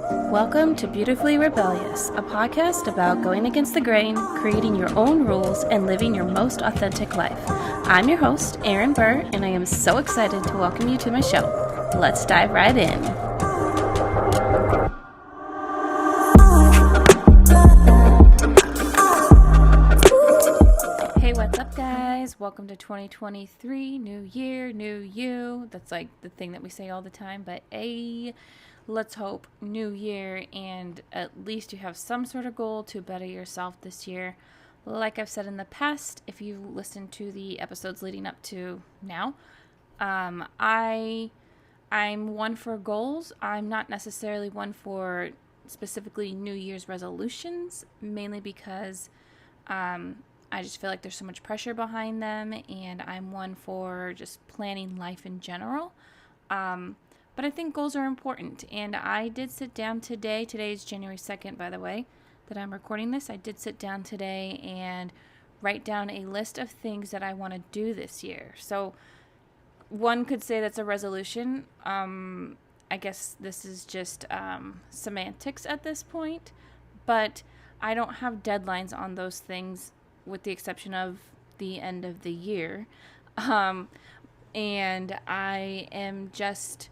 Welcome to Beautifully Rebellious, a podcast about going against the grain, creating your own rules, and living your most authentic life. I'm your host, Erin Burr, and I am so excited to welcome you to my show. Let's dive right in. Hey, what's up, guys? Welcome to 2023, new year, new you. That's like the thing that we say all the time, but let's hope new year and at least you have some sort of goal to better yourself this year. Like I've said in the past, if you've listened to the episodes leading up to now, I'm one for goals. I'm not necessarily one for specifically New Year's resolutions, mainly because I just feel like there's so much pressure behind them, and I'm one for just planning life in general. But I think goals are important, and I did sit down today. Today is January 2nd, by the way, that I'm recording this. I did sit down today and write down a list of things that I want to do this year. So one could say that's a resolution. I guess this is just semantics at this point, but I don't have deadlines on those things with the exception of the end of the year. And I am just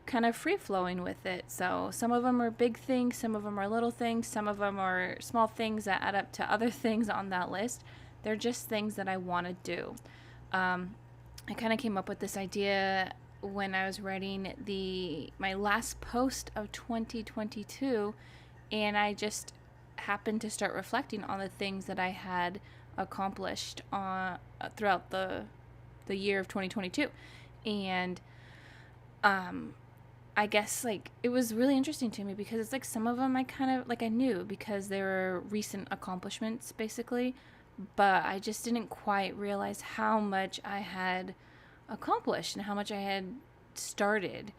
kind of free-flowing with it. So some of them are big things, some of them are little things, some of them are small things that add up to other things on that list. They're just things that I want to do. I kind of came up with this idea when I was writing my last post of 2022, and I just happened to start reflecting on the things that I had accomplished throughout the year of 2022. And I guess like it was really interesting to me because it's like some of them I kind of like I knew because they were recent accomplishments basically, but I just didn't quite realize how much I had accomplished and how much I had started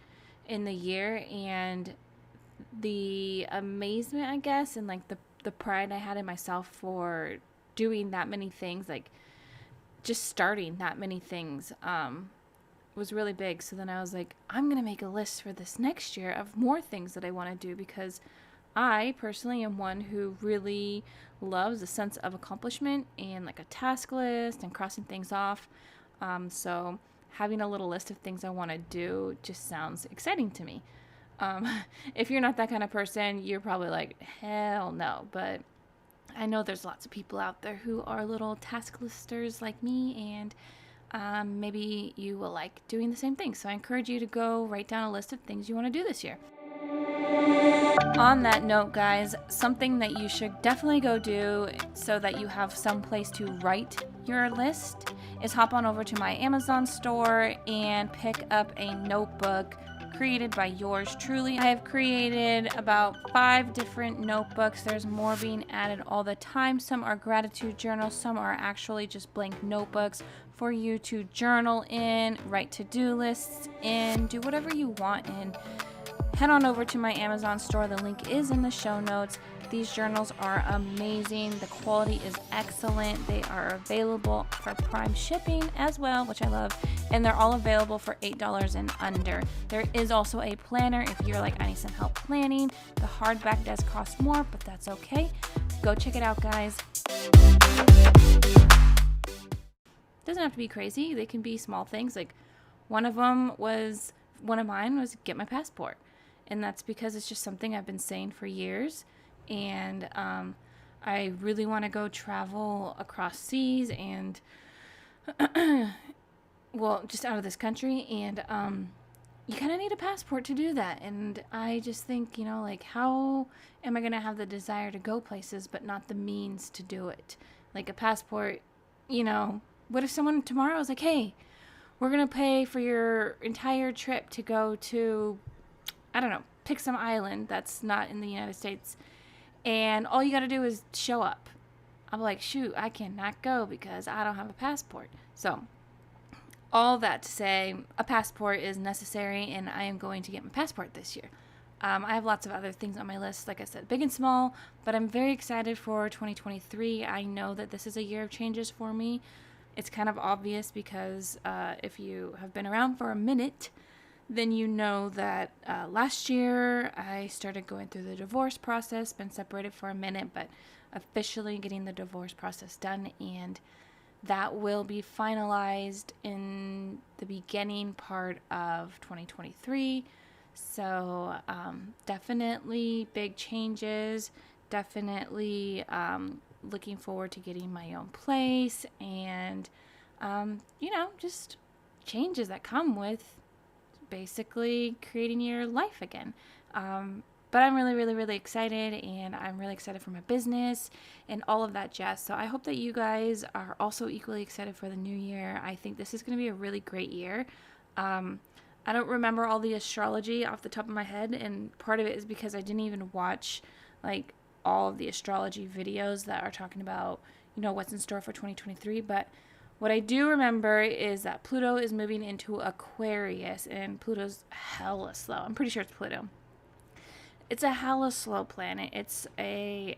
in the year, and the amazement, I guess, and like the pride I had in myself for doing that many things, like just starting that many things was really big. So then I was like, I'm going to make a list for this next year of more things that I want to do, because I personally am one who really loves a sense of accomplishment and like a task list and crossing things off. So having a little list of things I want to do just sounds exciting to me. If you're not that kind of person, you're probably like, hell no. But I know there's lots of people out there who are little task listers like me, and maybe you will like doing the same thing. So I encourage you to go write down a list of things you want to do this year. On that note, guys, something that you should definitely go do so that you have some place to write your list is hop on over to my Amazon store and pick up a notebook created by yours truly. I have created about 5 different notebooks. There's more being added all the time. Some are gratitude journals, some are actually just blank notebooks for you to journal in, write to-do lists in, do whatever you want in. Head on over to my Amazon store. The link is in the show notes. These journals are amazing. The quality is excellent. They are available for Prime shipping as well, which I love. And they're all available for $8 and under. There is also a planner if you're like, I need some help planning. The hardback does cost more, but that's okay. Go check it out, guys. Doesn't have to be crazy. They can be small things. Like one of mine was get my passport. And that's because it's just something I've been saying for years. And I really want to go travel across seas and, well, just out of this country. And you kind of need a passport to do that. And I just think, like, how am I going to have the desire to go places but not the means to do it? Like a passport, what if someone tomorrow is like, hey, we're going to pay for your entire trip to go to, I don't know, pick some island that's not in the United States, and all you got to do is show up. I'm like, shoot, I cannot go because I don't have a passport. So all that to say, a passport is necessary, and I am going to get my passport this year. I have lots of other things on my list, like I said, big and small, but I'm very excited for 2023. I know that this is a year of changes for me. It's kind of obvious because if you have been around for a minute, then you know that last year I started going through the divorce process, been separated for a minute, but officially getting the divorce process done, and that will be finalized in the beginning part of 2023. So definitely big changes, definitely looking forward to getting my own place, and just changes that come with basically creating your life again. But I'm really, really, really excited, and I'm really excited for my business and all of that jazz. So I hope that you guys are also equally excited for the new year. I think this is going to be a really great year. I don't remember all the astrology off the top of my head, and part of it is because I didn't even watch like all of the astrology videos that are talking about, what's in store for 2023. But what I do remember is that Pluto is moving into Aquarius, and Pluto's hella slow. I'm pretty sure it's Pluto. It's a hella slow planet. It's a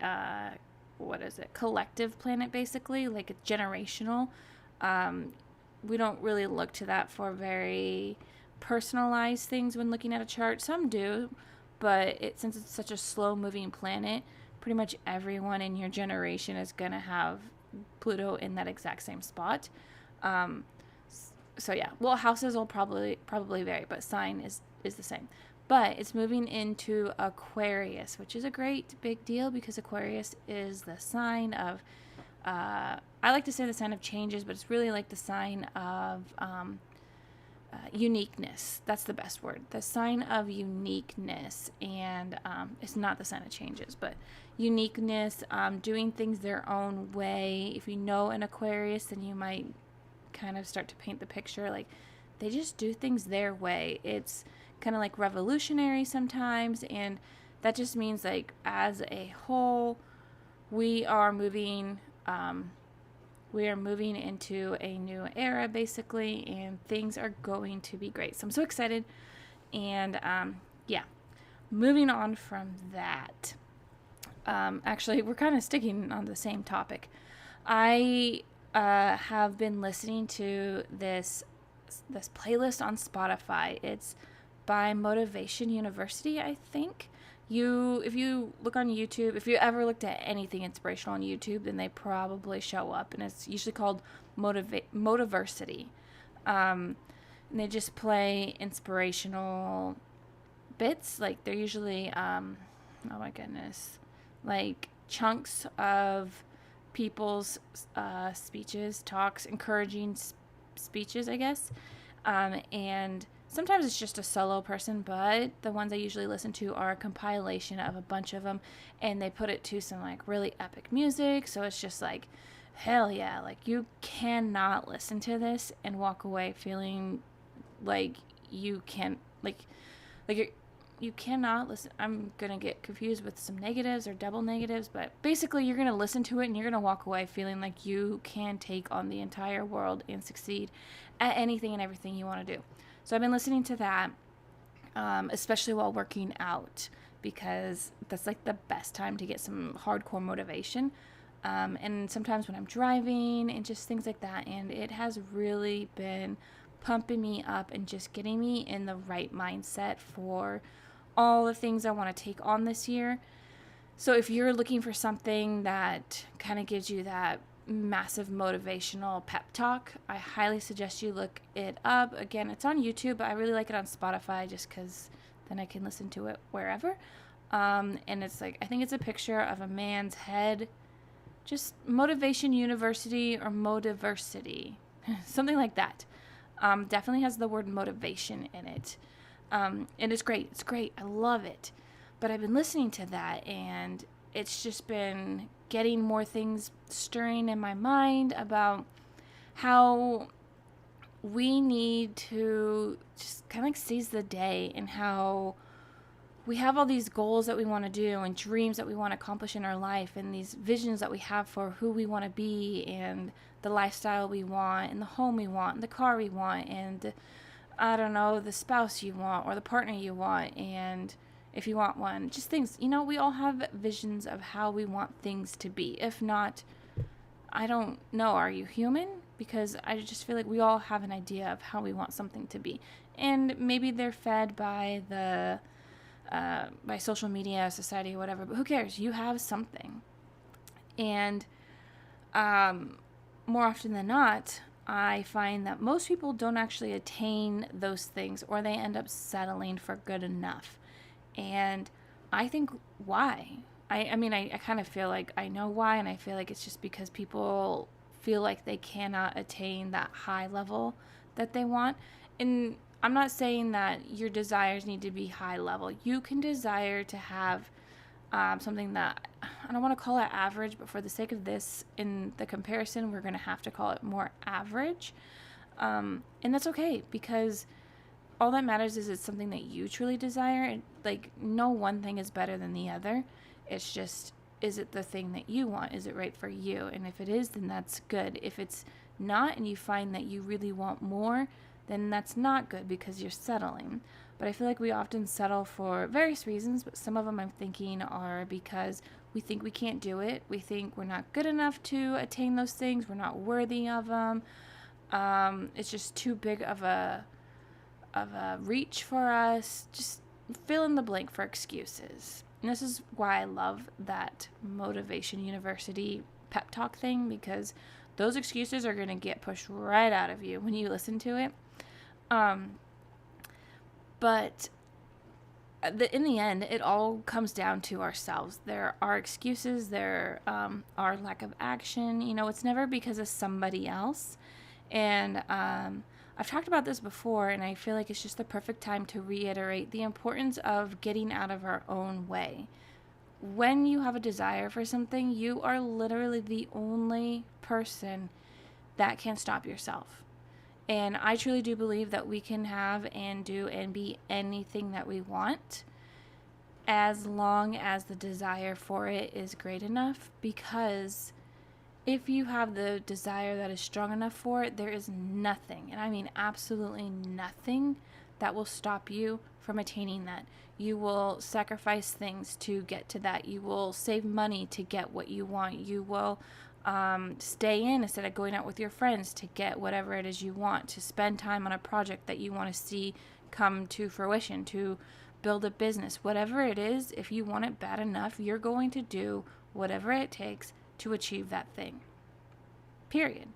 collective planet, basically. Like, it's generational. We don't really look to that for very personalized things when looking at a chart. Some do, but since it's such a slow moving planet, pretty much everyone in your generation is gonna have Pluto in that exact same spot. So yeah, well, houses will probably vary, but sign is the same. But it's moving into Aquarius, which is a great big deal because Aquarius is the sign of, I like to say the sign of changes, but it's really like the sign of uniqueness. That's the best word. The sign of uniqueness. And it's not the sign of changes, but uniqueness, doing things their own way. If you know an Aquarius, then you might kind of start to paint the picture. Like, they just do things their way. It's kind of like revolutionary sometimes, and that just means, like, as a whole, we are moving into a new era, basically, and things are going to be great. So I'm so excited. And moving on from that, actually, we're kind of sticking on the same topic. I have been listening to this playlist on Spotify. It's by Motivation University, I think. If you look on YouTube, if you ever looked at anything inspirational on YouTube, then they probably show up, and it's usually called Motiversity. And they just play inspirational bits. Like, they're usually, oh my goodness, like chunks of people's speeches, talks, encouraging speeches, I guess. And sometimes it's just a solo person, but the ones I usually listen to are a compilation of a bunch of them, and they put it to some like really epic music. So it's just like, hell yeah, like you cannot listen to this and walk away feeling like you can, you cannot listen. I'm gonna get confused with some negatives or double negatives, but basically you're gonna listen to it and you're gonna walk away feeling like you can take on the entire world and succeed at anything and everything you want to do. So I've been listening to that, especially while working out, because that's like the best time to get some hardcore motivation. And sometimes when I'm driving and just things like that. And it has really been pumping me up and just getting me in the right mindset for all the things I want to take on this year. So if you're looking for something that kind of gives you that massive motivational pep talk, I highly suggest you look it up. Again, it's on YouTube, but I really like it on Spotify just because then I can listen to it wherever. And it's like, I think it's a picture of a man's head, just Motivation University or Motiversity, something like that. Definitely has the word motivation in it. And it's great. It's great. I love it. But I've been listening to that, and it's just been getting more things stirring in my mind about how we need to just kind of like seize the day, and how we have all these goals that we want to do and dreams that we want to accomplish in our life, and these visions that we have for who we want to be and the lifestyle we want and the home we want and the car we want and, I don't know, the spouse you want or the partner you want, and if you want one, just things, we all have visions of how we want things to be. If not, I don't know, are you human? Because I just feel like we all have an idea of how we want something to be. And maybe they're fed by social media, society, whatever, but who cares? You have something. And more often than not, I find that most people don't actually attain those things, or they end up settling for good enough. And I think why? I mean, I kind of feel like I know why, and I feel like it's just because people feel like they cannot attain that high level that they want. And I'm not saying that your desires need to be high level. You can desire to have something that, I don't want to call it average, but for the sake of this, in the comparison, we're going to have to call it more average. And that's okay, because all that matters is it's something that you truly desire. And, like, no one thing is better than the other. It's just, is it the thing that you want? Is it right for you? And if it is, then that's good. If it's not, and you find that you really want more, then that's not good, because you're settling. But I feel like we often settle for various reasons, but some of them I'm thinking are because we think we can't do it. We think we're not good enough to attain those things. We're not worthy of them. It's just too big of a reach for us. Just fill in the blank for excuses. And this is why I love that Motivation University pep talk thing, because those excuses are going to get pushed right out of you when you listen to it. But in the end, it all comes down to ourselves. There are excuses, there are lack of action. You know, it's never because of somebody else. And I've talked about this before, and I feel like it's just the perfect time to reiterate the importance of getting out of our own way. When you have a desire for something, you are literally the only person that can stop yourself. And I truly do believe that we can have and do and be anything that we want, as long as the desire for it is great enough. Because if you have the desire that is strong enough for it, there is nothing, and I mean absolutely nothing, that will stop you from attaining that. You will sacrifice things to get to that. You will save money to get what you want. You will stay in instead of going out with your friends to get whatever it is you want, to spend time on a project that you want to see come to fruition, to build a business, whatever it is. If you want it bad enough, you're going to do whatever it takes to achieve that thing, period.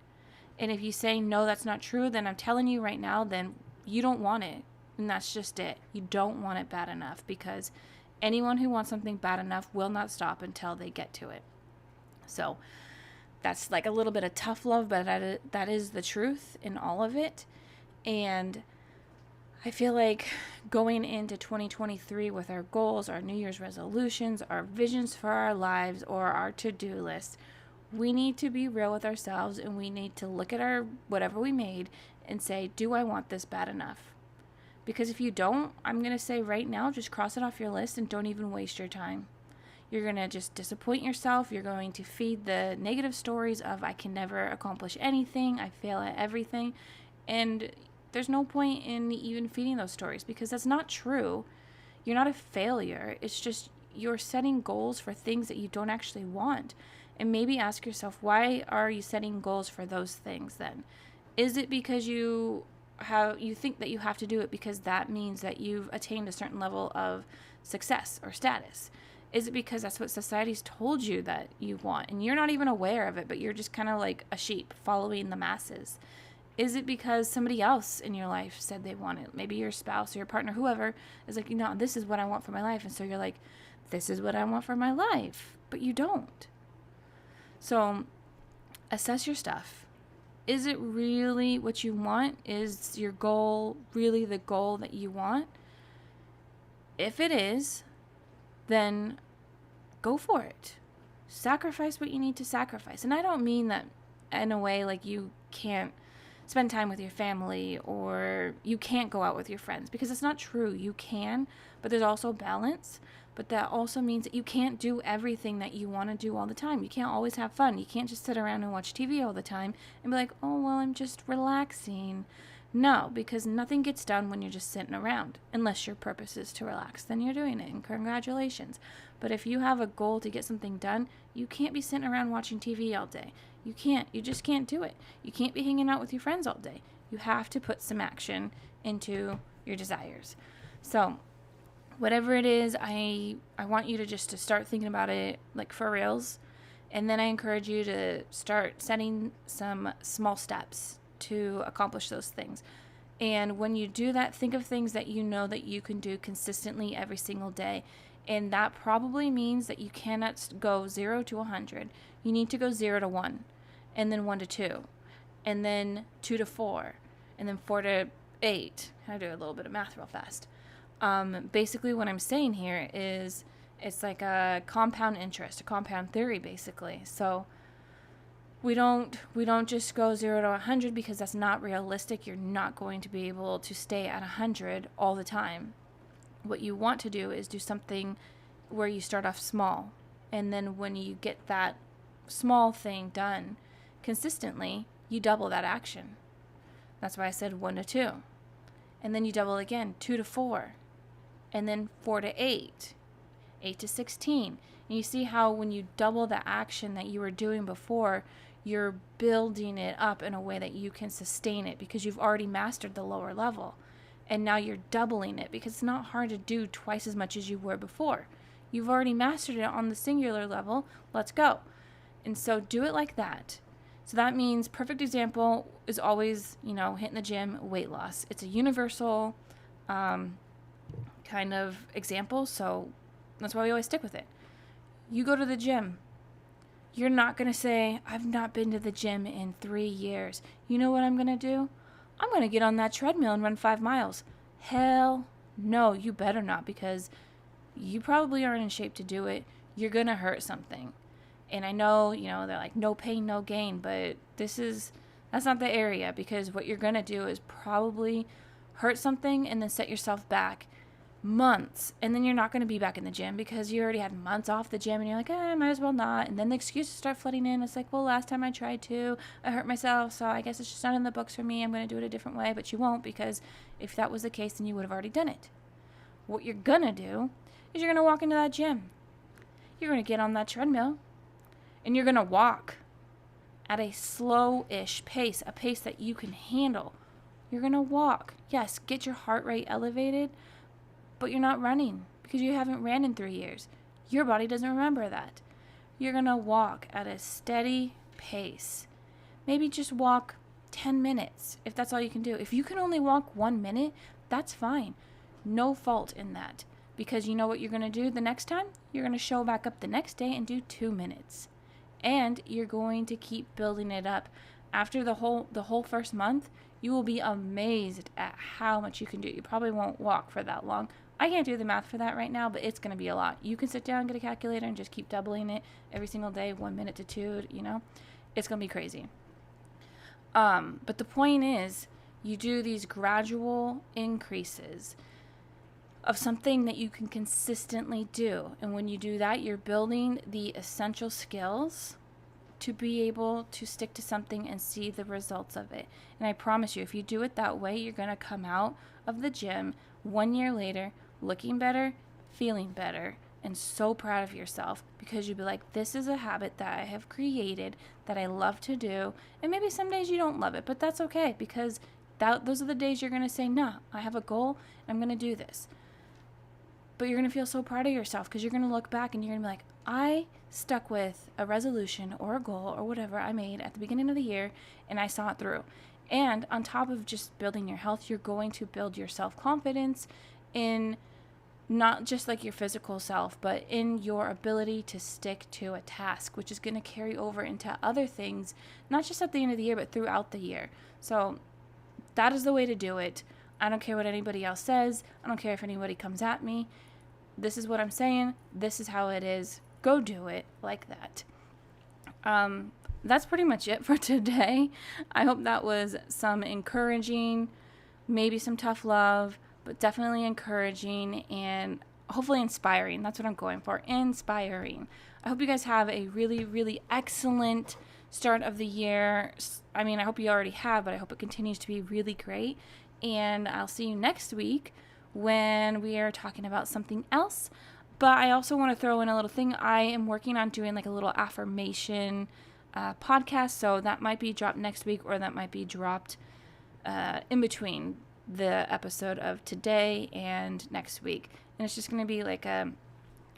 And if you say, no, that's not true, then I'm telling you right now, then you don't want it. And that's just it. You don't want it bad enough, because anyone who wants something bad enough will not stop until they get to it. So that's like a little bit of tough love, but that is the truth in all of it. And I feel like going into 2023 with our goals, our New Year's resolutions, our visions for our lives, or our to-do list, we need to be real with ourselves, and we need to look at our whatever we made and say, do I want this bad enough? Because if you don't, I'm going to say right now, just cross it off your list and don't even waste your time. You're going to just disappoint yourself. You're going to feed the negative stories of, I can never accomplish anything, I fail at everything. And there's no point in even feeding those stories, because that's not true. You're not a failure. It's just you're setting goals for things that you don't actually want. And maybe ask yourself, why are you setting goals for those things then? Is it because you think that you have to do it because that means that you've attained a certain level of success or status? Is it because that's what society's told you that you want, and you're not even aware of it, but you're just kind of like a sheep following the masses? Is it because somebody else in your life said they want it? Maybe your spouse or your partner, whoever, is like, this is what I want for my life. And so you're like, this is what I want for my life. But you don't. So assess your stuff. Is it really what you want? Is your goal really the goal that you want? If it is, then go for it. Sacrifice what you need to sacrifice. And I don't mean that in a way like you can't spend time with your family or you can't go out with your friends, because it's not true. You can, but there's also balance. But that also means that you can't do everything that you want to do all the time. You can't always have fun. You can't just sit around and watch TV all the time and be like, oh, well, I'm just relaxing. No, because nothing gets done when you're just sitting around, unless your purpose is to relax. Then you're doing it, and congratulations. But if you have a goal to get something done, you can't be sitting around watching TV all day. You just can't do it. You can't be hanging out with your friends all day. You have to put some action into your desires. So whatever it is, I want you to just to start thinking about it like for reals. And then I encourage you to start setting some small steps to accomplish those things. And when you do that, think of things that you know that you can do consistently every single day. And that probably means that you cannot go 0 to 100. You need to go 0 to 1, and then 1 to 2, and then 2 to 4, and then 4 to 8. I do a little bit of math real fast. Basically what I'm saying here is it's like a compound interest, a compound theory, basically. So we don't just go 0 to 100 because that's not realistic. You're not going to be able to stay at 100 all the time. What you want to do is do something where you start off small, and then when you get that small thing done consistently, you double that action. That's why I said 1 to 2. And then you double again, 2 to 4, and then 4 to 8, 8 to 16. And you see how when you double the action that you were doing before, you're building it up in a way that you can sustain it because you've already mastered the lower level. And now you're doubling it because it's not hard to do twice as much as you were before. You've already mastered it on the singular level. Let's go. And so do it like that. So that means perfect example is always, hitting the gym, weight loss. It's a universal kind of example. So that's why we always stick with it. You go to the gym. You're not going to say, I've not been to the gym in 3 years. You know what I'm going to do? I'm going to get on that treadmill and run 5 miles. Hell no, you better not, because you probably aren't in shape to do it. You're going to hurt something. And I know, they're like, no pain, no gain, but that's not the area, because what you're going to do is probably hurt something and then set yourself back months, and then you're not going to be back in the gym because you already had months off the gym, and you're like, I might as well not. And then the excuses start flooding in. It's like, well, last time I tried to, I hurt myself, so I guess it's just not in the books for me. I'm going to do it a different way. But you won't, because if that was the case, then you would have already done it. What you're going to do is you're going to walk into that gym. You're going to get on that treadmill, and you're going to walk at a slow-ish pace, a pace that you can handle. You're going to walk. Yes, get your heart rate elevated, but you're not running because you haven't ran in 3 years. Your body doesn't remember that. You're going to walk at a steady pace. Maybe just walk 10 minutes if that's all you can do. If you can only walk 1 minute, that's fine. No fault in that, because you know what you're going to do the next time? You're going to show back up the next day and do 2 minutes. And you're going to keep building it up. After the whole first month, you will be amazed at how much you can do. You probably won't walk for that long. I can't do the math for that right now, but it's going to be a lot. You can sit down, get a calculator, and just keep doubling it every single day, 1 minute to 2, It's going to be crazy. But the point is, you do these gradual increases of something that you can consistently do. And when you do that, you're building the essential skills to be able to stick to something and see the results of it. And I promise you, if you do it that way, you're going to come out of the gym 1 year later looking better, feeling better, and so proud of yourself, because you'll be like, this is a habit that I have created that I love to do. And maybe some days you don't love it, but that's okay, because those are the days you're going to say, nah, I have a goal, I'm going to do this. But you're going to feel so proud of yourself, because you're going to look back and you're going to be like, I stuck with a resolution or a goal or whatever I made at the beginning of the year, and I saw it through. And on top of just building your health, you're going to build your self-confidence in not just like your physical self, but in your ability to stick to a task, which is going to carry over into other things, not just at the end of the year, but throughout the year. So that is the way to do it. I don't care what anybody else says. I don't care if anybody comes at me. This is what I'm saying. This is how it is. Go do it like that. That's pretty much it for today. I hope that was some encouraging, maybe some tough love, but definitely encouraging and hopefully inspiring. That's what I'm going for, inspiring. I hope you guys have a really, really excellent start of the year. I mean, I hope you already have, but I hope it continues to be really great. And I'll see you next week when we are talking about something else. But I also want to throw in a little thing. I am working on doing like a little affirmation podcast, so that might be dropped next week, or that might be dropped in between the episode of today and next week. And it's just going to be like a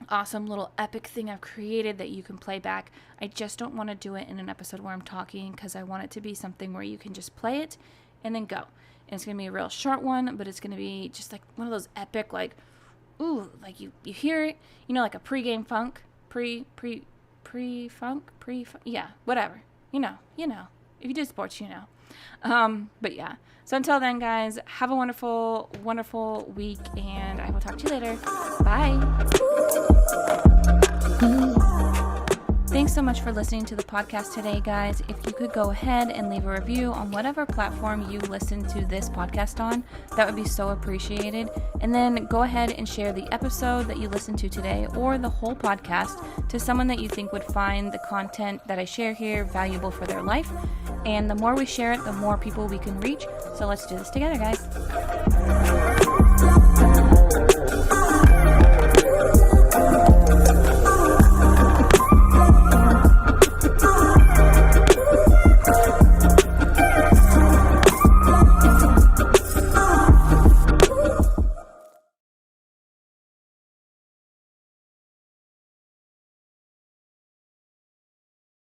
awesome little epic thing I've created that you can play back. I just don't want to do it in an episode where I'm talking, because I want it to be something where you can just play it and then go. And it's going to be a real short one, but it's going to be just like one of those epic, like, ooh, like you hear it, you know, like a pre-game funk, pre-funk, yeah, whatever. You know. If you do sports, you know. But yeah. So until then, guys, have a wonderful, wonderful week, and I will talk to you later. Bye. Thanks so much for listening to the podcast today, guys. If you could go ahead and leave a review on whatever platform you listen to this podcast on, that would be so appreciated. And then go ahead and share the episode that you listened to today, or the whole podcast, to someone that you think would find the content that I share here valuable for their life. And the more we share it, the more people we can reach. So let's do this together, guys.